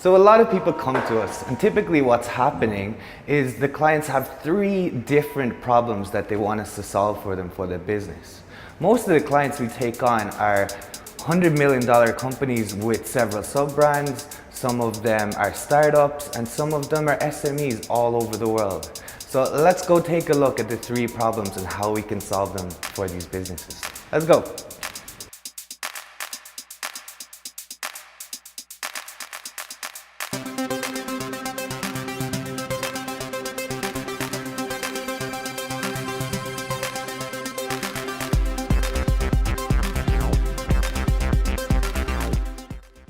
So a lot of people come to us, and typically what's happening is the clients have 3 different problems that they want us to solve for them for their business. Most of the clients we take on are $100 million companies with several sub-brands. Some of them are startups, and some of them are SMEs all over the world. So let's go take a look at the 3 problems and how we can solve them for these businesses. Let's go.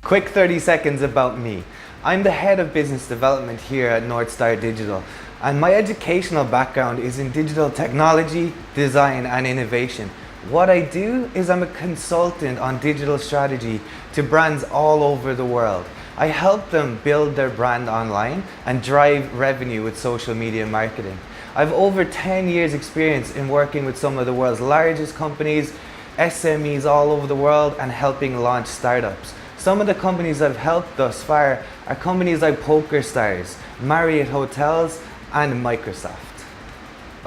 Quick 30 seconds about me. I'm the head of business development here at Northstar Digital, and my educational background is in digital technology, design and innovation. What I do is I'm a consultant on digital strategy to brands all over the world. I help them build their brand online and drive revenue with social media marketing. I've over 10 years experience in working with some of the world's largest companies, SMEs all over the world, and helping launch startups. Some of the companies I've helped thus far are companies like PokerStars, Marriott Hotels, and Microsoft.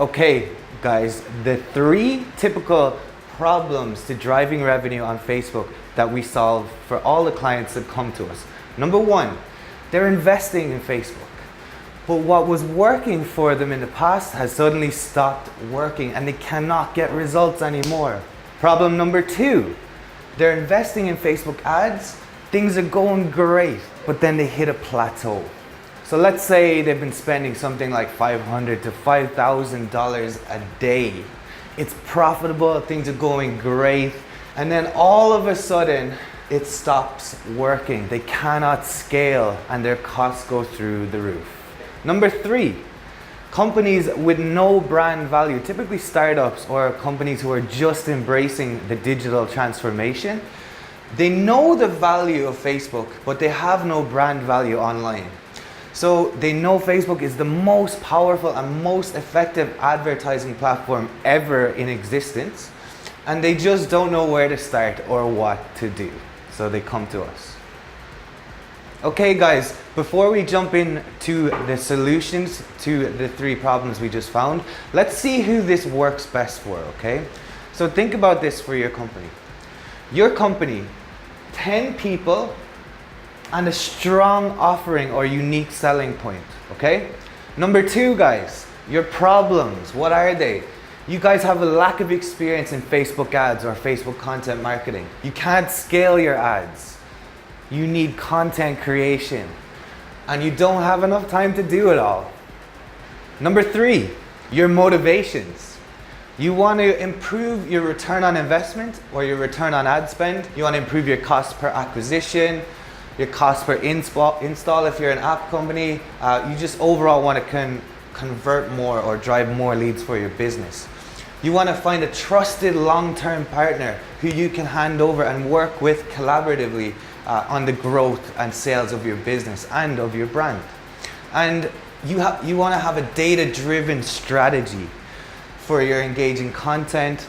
Okay, guys, the 3 typical problems to driving revenue on Facebook that we solve for all the clients that come to us. Number 1, they're investing in Facebook. But what was working for them in the past has suddenly stopped working and they cannot get results anymore. Problem number 2, they're investing in Facebook ads. Things are going great, but then they hit a plateau. So let's say they've been spending something like $500 to $5,000 a day. It's profitable, things are going great, and then all of a sudden it stops working. They cannot scale and their costs go through the roof. Number 3, companies with no brand value, typically startups or companies who are just embracing the digital transformation. They know the value of Facebook, but they have no brand value online. So they know Facebook is the most powerful and most effective advertising platform ever in existence, and they just don't know where to start or what to do. So they come to us. Okay guys, before we jump into the solutions to the 3 problems we just found, let's see who this works best for, okay? So think about this for your company. Your company, 10 people and a strong offering or unique selling point, okay? Number 2, guys, your problems, what are they? You guys have a lack of experience in Facebook ads or Facebook content marketing. You can't scale your ads. You need content creation and you don't have enough time to do it all. Number 3, your motivations. You want to improve your return on investment or your return on ad spend. You want to improve your cost per acquisition, your cost per install if you're an app company. You just overall want to convert more or drive more leads for your business. You want to find a trusted long-term partner who you can hand over and work with collaboratively on the growth and sales of your business and of your brand. And you want to have a data-driven strategy for your engaging content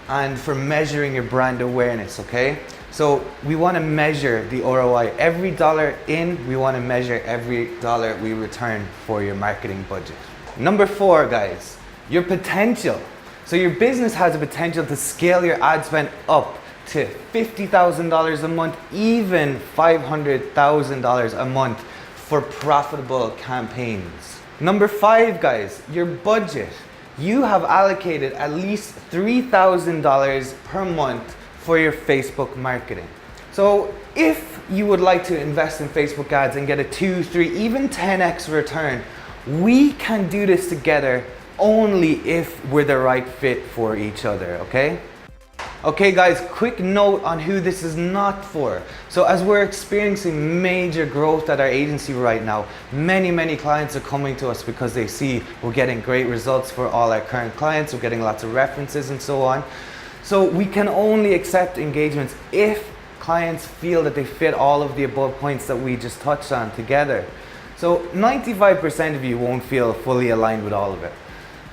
and for measuring your brand awareness, okay? So we want to measure the ROI. Every dollar in, we want to measure every dollar we return for your marketing budget. Number 4, guys, your potential. So your business has a potential to scale your ad spend up to $50,000 a month, even $500,000 a month for profitable campaigns. Number 5, guys, your budget. You have allocated at least $3,000 per month for your Facebook marketing. So if you would like to invest in Facebook ads and get a 2, 3, even 10x return, we can do this together only if we're the right fit for each other, okay? Okay guys, quick note on who this is not for. So as we're experiencing major growth at our agency right now, many clients are coming to us because they see we're getting great results for all our current clients, we're getting lots of references and so on. So we can only accept engagements if clients feel that they fit all of the above points that we just touched on together. So 95% of you won't feel fully aligned with all of it.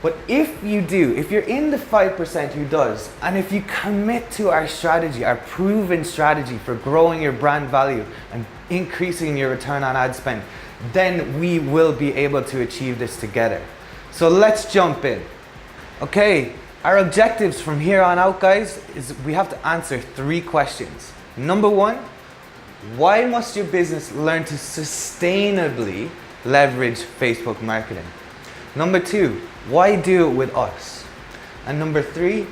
But if you do, if you're in the 5% who does, and if you commit to our strategy, our proven strategy for growing your brand value and increasing your return on ad spend, then we will be able to achieve this together. So let's jump in. Okay, our objectives from here on out, guys, is we have to answer 3 questions. Number 1, why must your business learn to sustainably leverage Facebook marketing? Number 2, why do it with us? And number 3,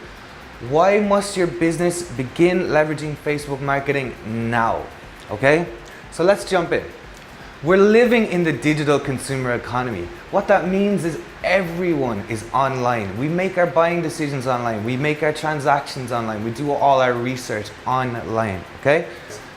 why must your business begin leveraging Facebook marketing now? Okay, so let's jump in. We're living in the digital consumer economy. What that means is everyone is online. We make our buying decisions online. We make our transactions online. We do all our research online, okay?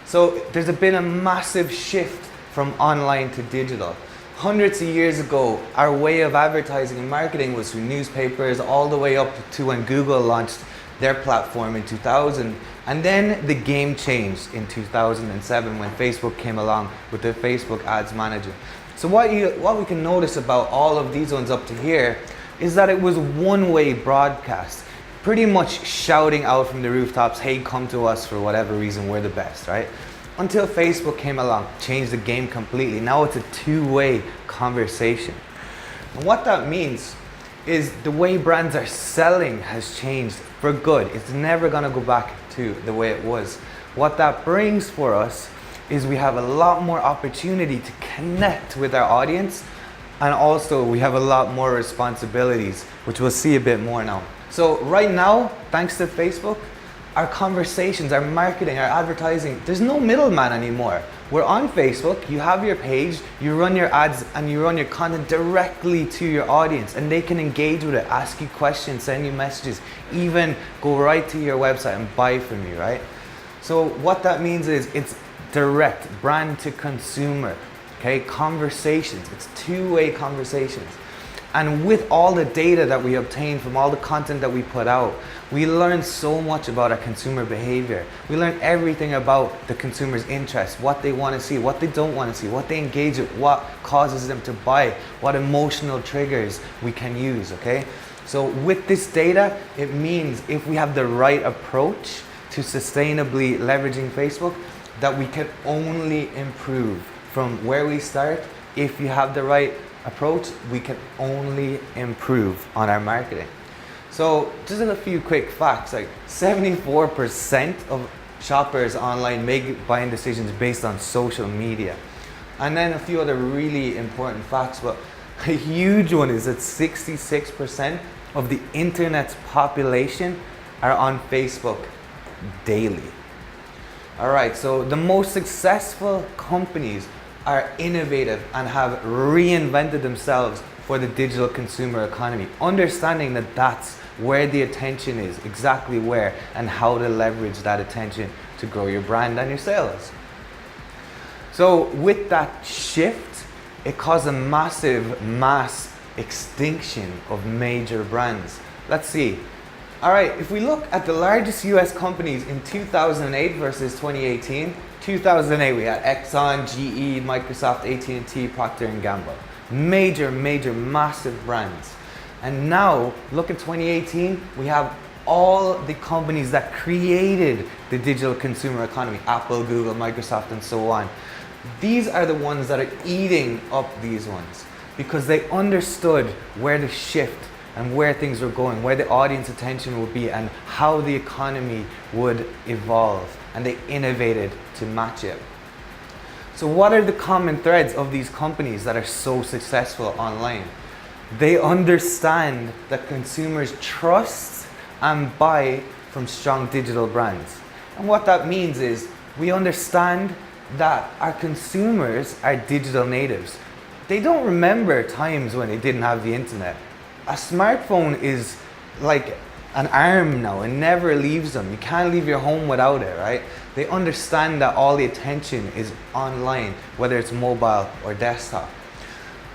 So there's been a massive shift from online to digital. Hundreds of years ago, our way of advertising and marketing was through newspapers all the way up to when Google launched their platform in 2000. And then the game changed in 2007 when Facebook came along with the Facebook Ads Manager. So what we can notice about all of these ones up to here is that it was one-way broadcast, pretty much shouting out from the rooftops, hey, come to us for whatever reason, we're the best, right? Until Facebook came along, changed the game completely. Now it's a two-way conversation. And what that means is the way brands are selling has changed for good. It's never gonna go back to the way it was. What that brings for us is we have a lot more opportunity to connect with our audience, and also we have a lot more responsibilities, which we'll see a bit more now. So right now, thanks to Facebook, our conversations, our marketing, our advertising, there's no middleman anymore. We're on Facebook, you have your page, you run your ads and you run your content directly to your audience, and they can engage with it, ask you questions, send you messages, even go right to your website and buy from you, right? So what that means is it's direct, brand to consumer, okay? Conversations, it's two-way conversations. And with all the data that we obtain from all the content that we put out, we learn so much about our consumer behavior. We learn everything about the consumer's interests, what they want to see, what they don't want to see, what they engage with, what causes them to buy, what emotional triggers we can use, okay? So with this data, it means if we have the right approach to sustainably leveraging Facebook, that we can only improve from where we start. If you have the right approach, we can only improve on our marketing. So just a few quick facts, like 74% of shoppers online make buying decisions based on social media. And then a few other really important facts, but a huge one is that 66% of the internet's population are on Facebook daily. All right, so the most successful companies are innovative and have reinvented themselves for the digital consumer economy, understanding that that's where the attention is, exactly where, and how to leverage that attention to grow your brand and your sales. So with that shift, it caused a mass extinction of major brands. Let's see. All right, if we look at the largest US companies in 2008 versus 2018, 2008 we had Exxon, GE, Microsoft, AT&T, Procter & Gamble. Major, massive brands. And now, look at 2018, we have all the companies that created the digital consumer economy, Apple, Google, Microsoft, and so on. These are the ones that are eating up these ones because they understood where the shift and where things were going, where the audience attention would be, and how the economy would evolve. And they innovated to match it. So what are the common threads of these companies that are so successful online? They understand that consumers trust and buy from strong digital brands. And what that means is we understand that our consumers are digital natives. They don't remember times when they didn't have the internet. A smartphone is like an arm now, it never leaves them. You can't leave your home without it, right? They understand that all the attention is online, whether it's mobile or desktop.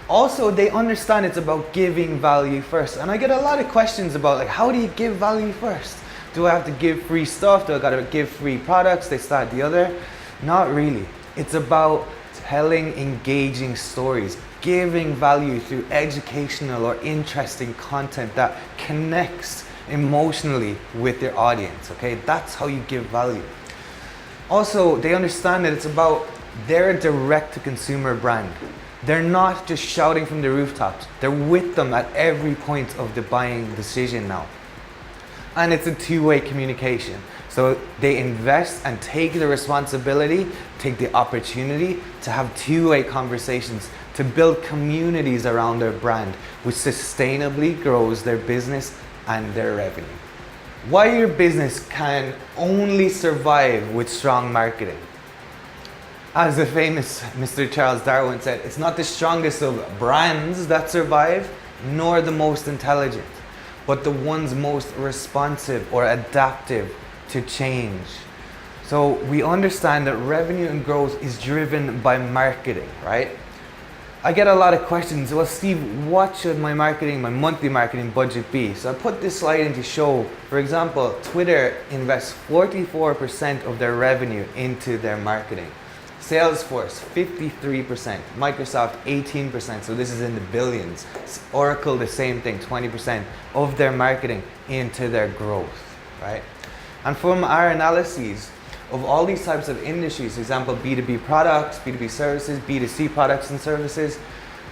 Also, they understand it's about giving value first. And I get a lot of questions about, like, how do you give value first? Do I have to give free stuff? Do I gotta give free products? They start the other? Not really. It's about telling engaging stories, giving value through educational or interesting content that connects emotionally with your audience, okay? That's how you give value. Also, they understand that it's about their direct-to-consumer brand. They're not just shouting from the rooftops. They're with them at every point of the buying decision now. And it's a two-way communication. So they invest and take the responsibility, take the opportunity to have two-way conversations, to build communities around their brand, which sustainably grows their business and their revenue. Why your business can only survive with strong marketing. As the famous Mr. Charles Darwin said, it's not the strongest of brands that survive, nor the most intelligent, but the ones most responsive or adaptive to change. So we understand that revenue and growth is driven by marketing, right? I get a lot of questions. Well, Steve, what should my monthly marketing budget be? So I put this slide in to show, for example, Twitter invests 44% of their revenue into their marketing. Salesforce, 53%. Microsoft, 18%. So this is in the billions. Oracle, the same thing, 20% of their marketing into their growth, right? And from our analyses of all these types of industries, for example, B2B products, B2B services, B2C products and services,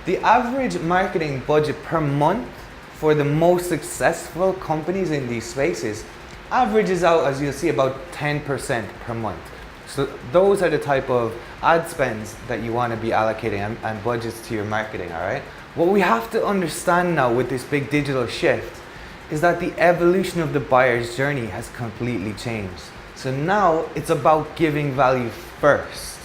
the average marketing budget per month for the most successful companies in these spaces averages out, as you'll see, about 10% per month. So those are the type of ad spends that you want to be allocating and budgets to your marketing, all right? What we have to understand now with this big digital shift is that the evolution of the buyer's journey has completely changed. So now it's about giving value first.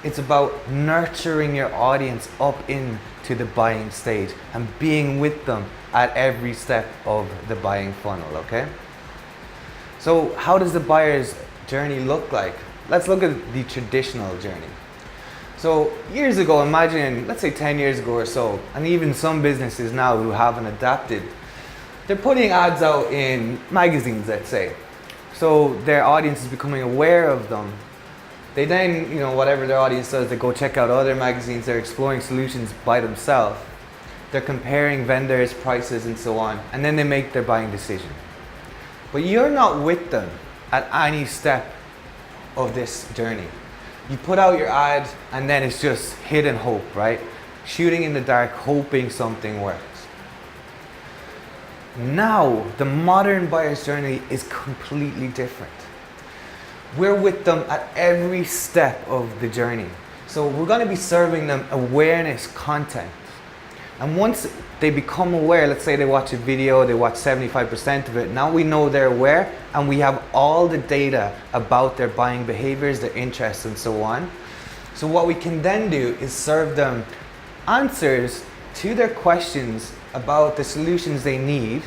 It's about nurturing your audience up into the buying stage and being with them at every step of the buying funnel, okay? So how does the buyer's journey look like? Let's look at the traditional journey. So years ago, imagine, let's say 10 years ago or so, and even some businesses now who haven't adapted, they're putting ads out in magazines, let's say. So their audience is becoming aware of them. They then, whatever their audience does, they go check out other magazines, they're exploring solutions by themselves. They're comparing vendors, prices, and so on, and then they make their buying decision. But you're not with them at any step of this journey. You put out your ad and then it's just hidden hope, right? Shooting in the dark, hoping something works. Now, the modern buyer's journey is completely different. We're with them at every step of the journey. So we're going to be serving them awareness content. And once they become aware, let's say they watch a video, they watch 75% of it, now we know they're aware and we have all the data about their buying behaviors, their interests and so on. So what we can then do is serve them answers to their questions about the solutions they need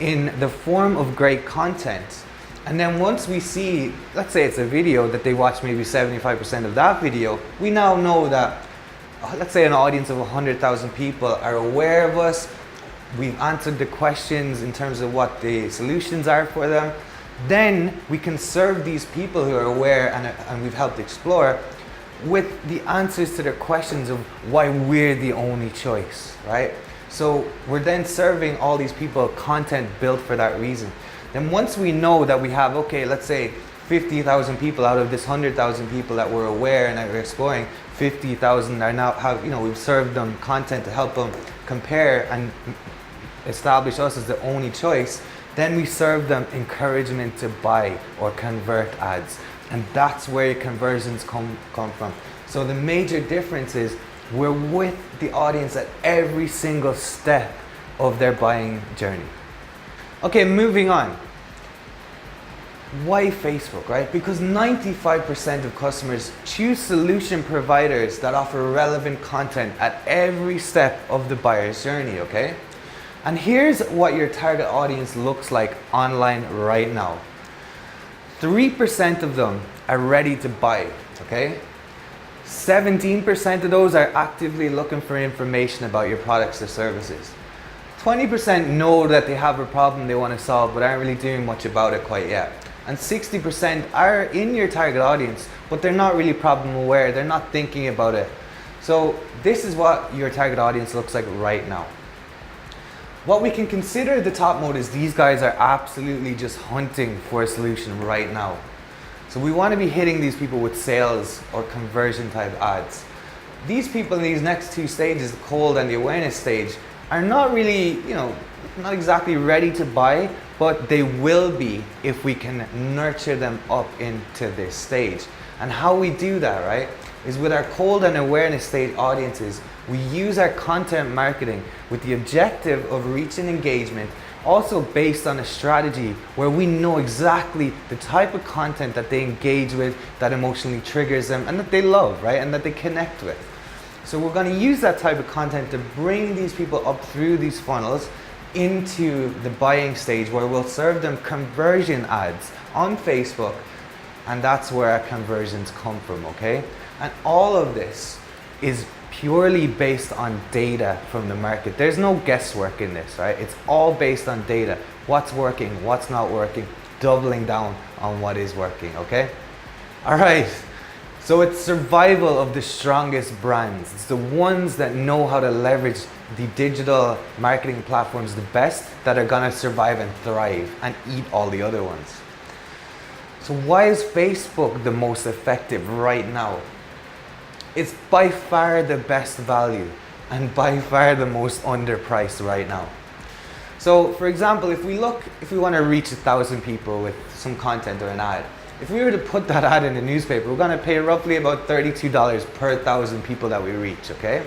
in the form of great content. And then once we see, let's say it's a video that they watch maybe 75% of that video, we now know that let's say an audience of 100,000 people are aware of us. We've answered the questions in terms of what the solutions are for them. Then we can serve these people who are aware and we've helped explore with the answers to their questions of why we're the only choice, right? So we're then serving all these people content built for that reason. Then once we know that we have, okay, let's say 50,000 people out of this 100,000 people that we're aware and that we're exploring, 50,000 are now we've served them content to help them compare and establish us as the only choice. Then we serve them encouragement to buy or convert ads. And that's where your conversions come from. So the major difference is we're with the audience at every single step of their buying journey. Okay, moving on. Why Facebook, right? Because 95% of customers choose solution providers that offer relevant content at every step of the buyer's journey, okay? And here's what your target audience looks like online right now. 3% of them are ready to buy, okay? 17% of those are actively looking for information about your products or services. 20% know that they have a problem they want to solve but aren't really doing much about it quite yet. And 60% are in your target audience, but they're not really problem aware, they're not thinking about it. So this is what your target audience looks like right now. What we can consider the top mode is these guys are absolutely just hunting for a solution right now. So we want to be hitting these people with sales or conversion type ads. These people in these next two stages, the cold and the awareness stage, are not really, not exactly ready to buy, but they will be if we can nurture them up into this stage. And how we do that, right, is with our cold and awareness stage audiences, we use our content marketing with the objective of reaching engagement, also based on a strategy where we know exactly the type of content that they engage with, that emotionally triggers them, and that they love, right, and that they connect with. So we're going to use that type of content to bring these people up through these funnels into the buying stage, where we'll serve them conversion ads on Facebook, and that's where our conversions come from, okay? And all of this is purely based on data from the market. There's no guesswork in this, right? It's all based on data. What's working, what's not working, doubling down on what is working, okay? All right. So it's survival of the strongest brands. It's the ones that know how to leverage the digital marketing platforms the best that are gonna survive and thrive and eat all the other ones. So why is Facebook the most effective right now? It's by far the best value and by far the most underpriced right now. So for example, if we want to reach 1,000 people with some content or an ad, if we were to put that ad in the newspaper, we're going to pay roughly about $32 per 1,000 people that we reach, okay?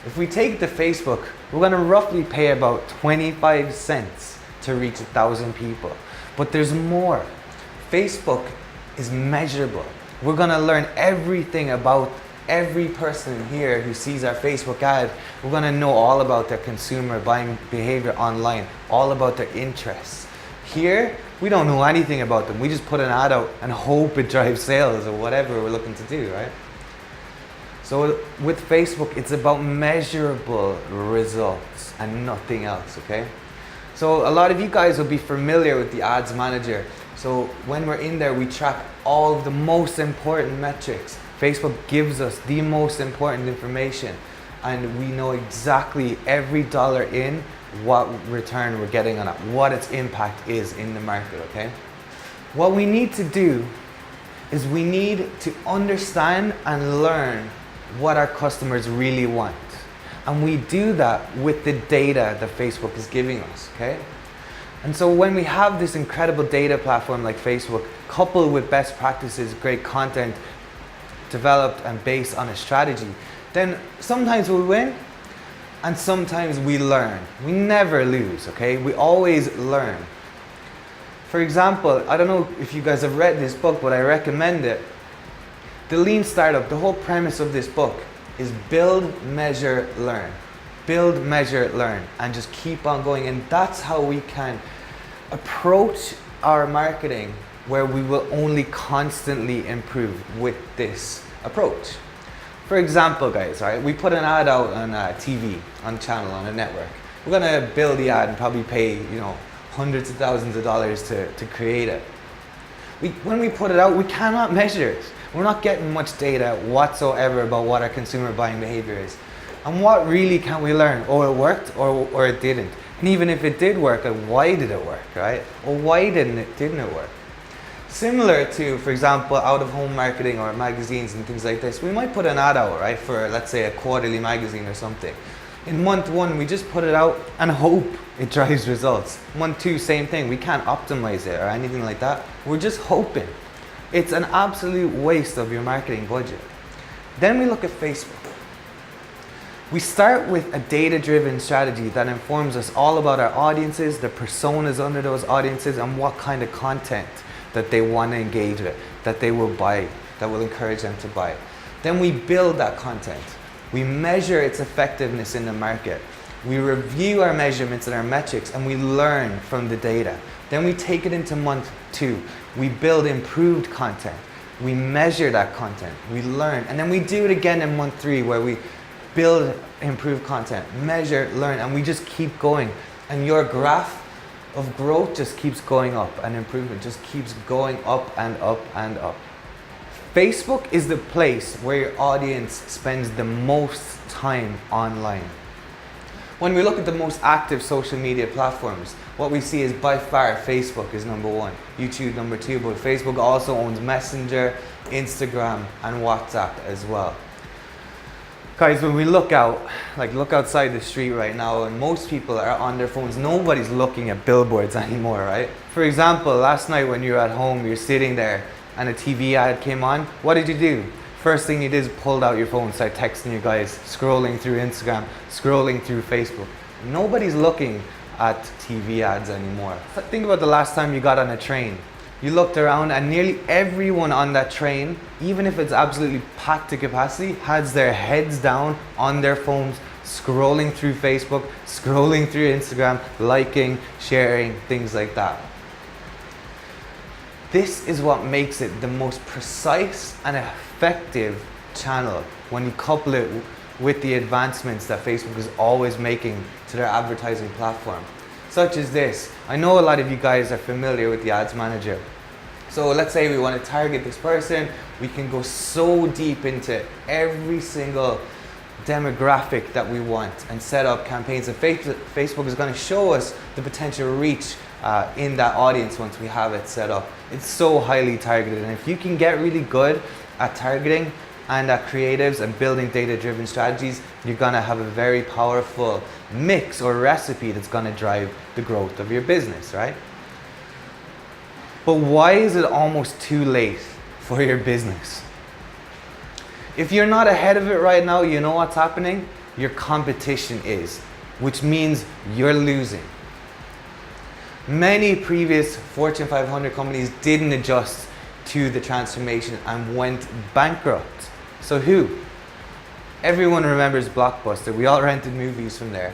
If we take the Facebook, we're going to roughly pay about 25 cents to reach 1,000 people. But there's more. Facebook is measurable. We're going to learn everything about every person here who sees our Facebook ad. We're going to know all about their consumer buying behavior online, all about their interests. Here, we don't know anything about them. We just put an ad out and hope it drives sales or whatever we're looking to do, right? So with Facebook, it's about measurable results and nothing else, okay? So a lot of you guys will be familiar with the Ads Manager. So when we're in there, we track all of the most important metrics. Facebook gives us the most important information, and we know exactly every dollar in, what return we're getting on it, what its impact is in the market, okay? What we need to do is we need to understand and learn what our customers really want. And we do that with the data that Facebook is giving us, okay? And so when we have this incredible data platform like Facebook, coupled with best practices, great content, developed and based on a strategy, then sometimes we win and sometimes we learn. We never lose, okay? We always learn. For example, I don't know if you guys have read this book, but I recommend it. The Lean Startup, the whole premise of this book is build, measure, learn. Build, measure, learn, and just keep on going. And that's how we can approach our marketing, where we will only constantly improve with this approach. For example, guys, right, we put an ad out on TV, on channel, on a network. We're gonna build the ad and probably pay, hundreds of thousands of dollars to create it. When we put it out, we cannot measure it. We're not getting much data whatsoever about what our consumer buying behavior is. And what really can we learn? Oh, it worked or it didn't. And even if it did work, why did it work, right? Or why didn't it work? Similar to, for example, out-of-home marketing or magazines and things like this, we might put an ad out, right, for, let's say, a quarterly magazine or something. In month one, we just put it out and hope it drives results. Month two, same thing. We can't optimize it or anything like that. We're just hoping. It's an absolute waste of your marketing budget. Then we look at Facebook. We start with a data-driven strategy that informs us all about our audiences, the personas under those audiences, and what kind of content that they want to engage with, that they will buy, that will encourage them to buy. Then we build that content. We measure its effectiveness in the market. We review our measurements and our metrics, and we learn from the data. Then we take it into month two. We build improved content. We measure that content. We learn. And then we do it again in month three, where we build improved content, measure, learn, and we just keep going. And your graph of growth just keeps going up, and improvement just keeps going up and up and up. Facebook is the place where your audience spends the most time online. When we look at the most active social media platforms, what we see is by far Facebook is number one, YouTube number two, but Facebook also owns Messenger, Instagram, and WhatsApp as well. Guys, when we look out, look outside the street right now, and most people are on their phones, nobody's looking at billboards anymore, right? For example, last night when you were at home, you're sitting there and a TV ad came on, what did you do? First thing you did is pulled out your phone, start texting your guys, scrolling through Instagram, scrolling through Facebook. Nobody's looking at TV ads anymore. Think about the last time you got on a train. You looked around and nearly everyone on that train, even if it's absolutely packed to capacity, has their heads down on their phones, scrolling through Facebook, scrolling through Instagram, liking, sharing, things like that. This is what makes it the most precise and effective channel when you couple it with the advancements that Facebook is always making to their advertising platform. Such as this. I know a lot of you guys are familiar with the Ads Manager. So let's say we want to target this person. We can go so deep into every single demographic that we want and set up campaigns. And Facebook is going to show us the potential reach in that audience once we have it set up. It's so highly targeted, and if you can get really good at targeting and at creatives and building data-driven strategies, you're gonna have a very powerful mix or recipe that's gonna drive the growth of your business, right? But why is it almost too late for your business? If you're not ahead of it right now, you know what's happening? Your competition is, which means you're losing. Many previous Fortune 500 companies didn't adjust to the transformation and went bankrupt. So who? Everyone remembers Blockbuster. We all rented movies from there,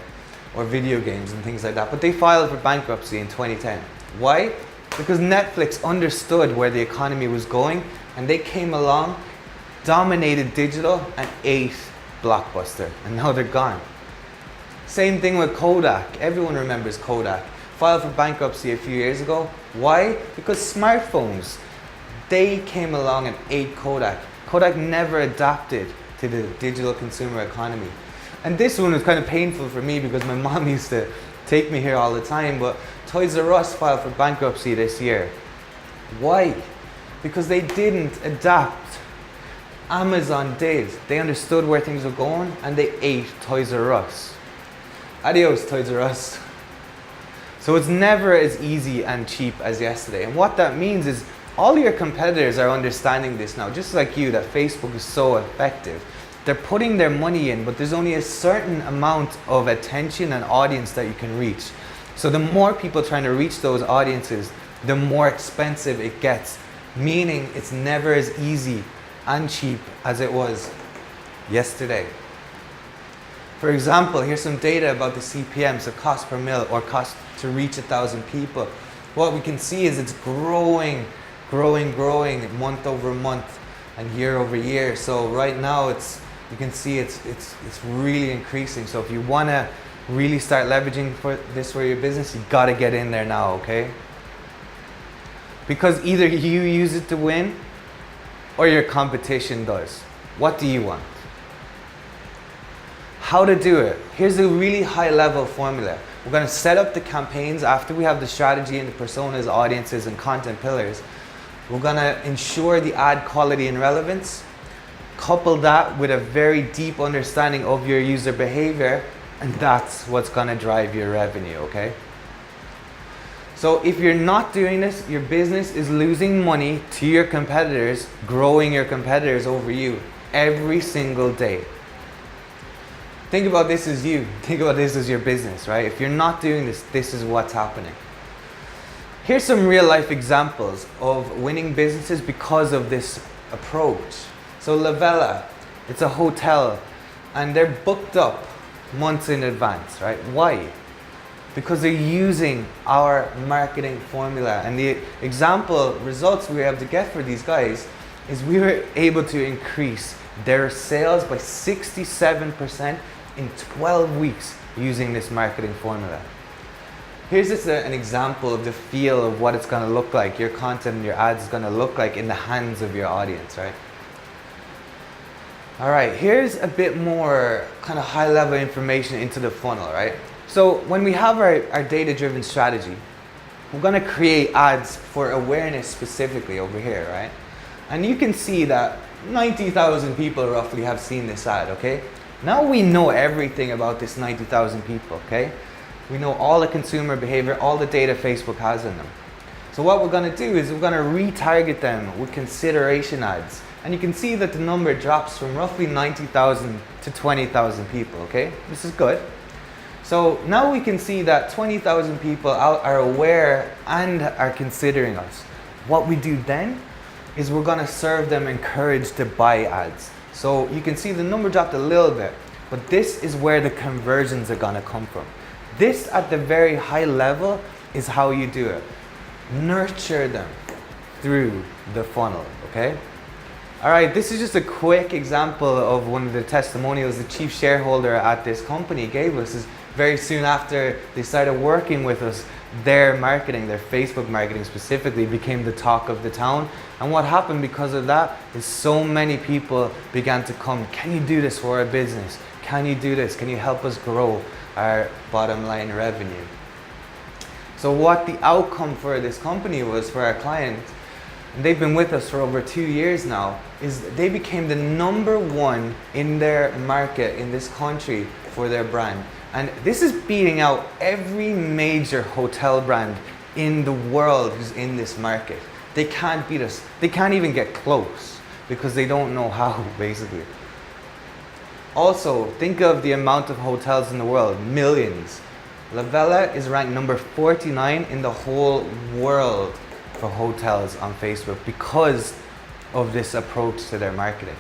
or video games and things like that, but they filed for bankruptcy in 2010. Why? Because Netflix understood where the economy was going, and they came along, dominated digital, and ate Blockbuster, and now they're gone. Same thing with Kodak. Everyone remembers Kodak. Filed for bankruptcy a few years ago. Why? Because smartphones, they came along and ate Kodak. Kodak never adapted to the digital consumer economy. And this one was kind of painful for me because my mom used to take me here all the time, but Toys R Us filed for bankruptcy this year. Why? Because they didn't adapt. Amazon did. They understood where things were going and they ate Toys R Us. Adios, Toys R Us. So it's never as easy and cheap as yesterday. And what that means is all your competitors are understanding this now, just like you, that Facebook is so effective. They're putting their money in, but there's only a certain amount of attention and audience that you can reach. So the more people trying to reach those audiences, the more expensive it gets, meaning it's never as easy and cheap as it was yesterday. For example, here's some data about the CPM, so cost per mil, or cost to reach 1,000 people. What we can see is it's growing month over month and year over year. So right now you can see it's really increasing. So if you want to really start leveraging for your business, you got to get in there now, okay? Because either you use it to win or your competition does. What do you want? How to do it? Here's a really high level formula. We're going to set up the campaigns after we have the strategy and the personas, audiences, and content pillars. We're going to ensure the ad quality and relevance. Couple that with a very deep understanding of your user behavior, and that's what's going to drive your revenue, okay? So if you're not doing this, your business is losing money to your competitors, growing your competitors over you every single day. Think about this as you. Think about this as your business, right? If you're not doing this, this is what's happening. Here's some real life examples of winning businesses because of this approach. So La Vela, it's a hotel, and they're booked up months in advance, right? Why? Because they're using our marketing formula. And the example results we were able to get for these guys is we were able to increase their sales by 67% in 12 weeks using this marketing formula. Here's just an example of the feel of what it's going to look like, your content and your ads is going to look like in the hands of your audience, right? All right, here's a bit more kind of high level information into the funnel, right? So when we have our data-driven strategy, we're gonna create ads for awareness specifically over here, right? And you can see that 90,000 people roughly have seen this ad, okay? Now we know everything about this 90,000 people, okay? We know all the consumer behavior, all the data Facebook has in them. So what we're gonna do is we're gonna retarget them with consideration ads. And you can see that the number drops from roughly 90,000 to 20,000 people, okay? This is good. So now we can see that 20,000 people are aware and are considering us. What we do then is we're gonna serve them encouraged to buy ads. So you can see the number dropped a little bit, but this is where the conversions are gonna come from. This at the very high level is how you do it. Nurture them through the funnel, okay? All right, this is just a quick example of one of the testimonials the chief shareholder at this company gave us. Is very soon after they started working with us, their marketing, their Facebook marketing specifically, became the talk of the town. And what happened because of that is so many people began to come, can you do this for our business? Can you do this? Can you help us grow our bottom line revenue? So what the outcome for this company was for our client, and they've been with us for over 2 years now, is they became the #1 in their market in this country for their brand. And this is beating out every major hotel brand in the world who's in this market. They can't beat us. They can't even get close because they don't know how, basically. Also, think of the amount of hotels in the world, millions. La Vela is ranked number 49 in the whole world for hotels on Facebook because of this approach to their marketing.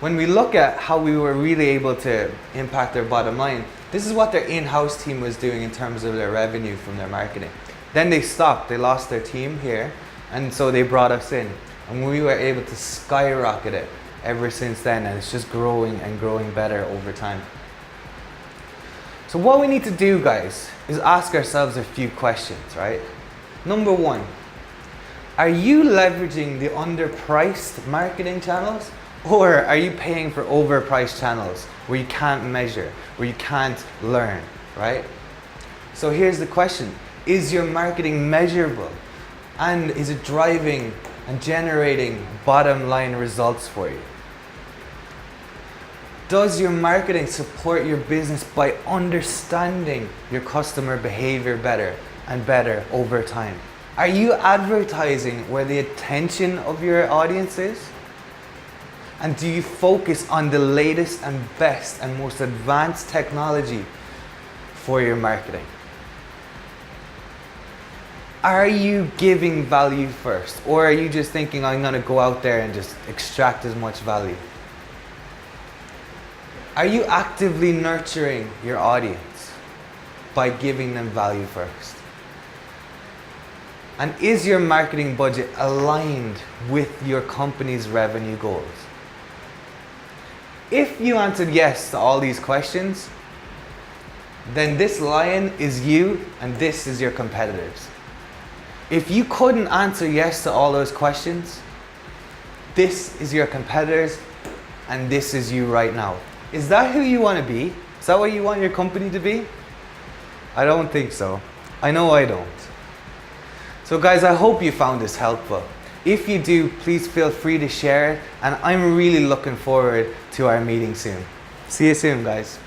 When we look at how we were really able to impact their bottom line, this is what their in-house team was doing in terms of their revenue from their marketing. Then they stopped, they lost their team here, and so they brought us in. And we were able to skyrocket it ever since then, and it's just growing and growing better over time. So what we need to do, guys, is ask ourselves a few questions, right? Number 1, are you leveraging the underpriced marketing channels? Or are you paying for overpriced channels where you can't measure, where you can't learn, right? So here's the question. Is your marketing measurable? And is it driving and generating bottom line results for you? Does your marketing support your business by understanding your customer behavior better and better over time? Are you advertising where the attention of your audience is? And do you focus on the latest and best and most advanced technology for your marketing? Are you giving value first? Or are you just thinking, I'm gonna go out there and just extract as much value? Are you actively nurturing your audience by giving them value first? And is your marketing budget aligned with your company's revenue goals? If you answered yes to all these questions, then this lion is you and this is your competitors. If you couldn't answer yes to all those questions, this is your competitors and this is you right now. Is that who you want to be? Is that what you want your company to be? I don't think so. I know I don't. So guys, I hope you found this helpful. If you do, please feel free to share it, and I'm really looking forward to our meeting soon. See you soon, guys.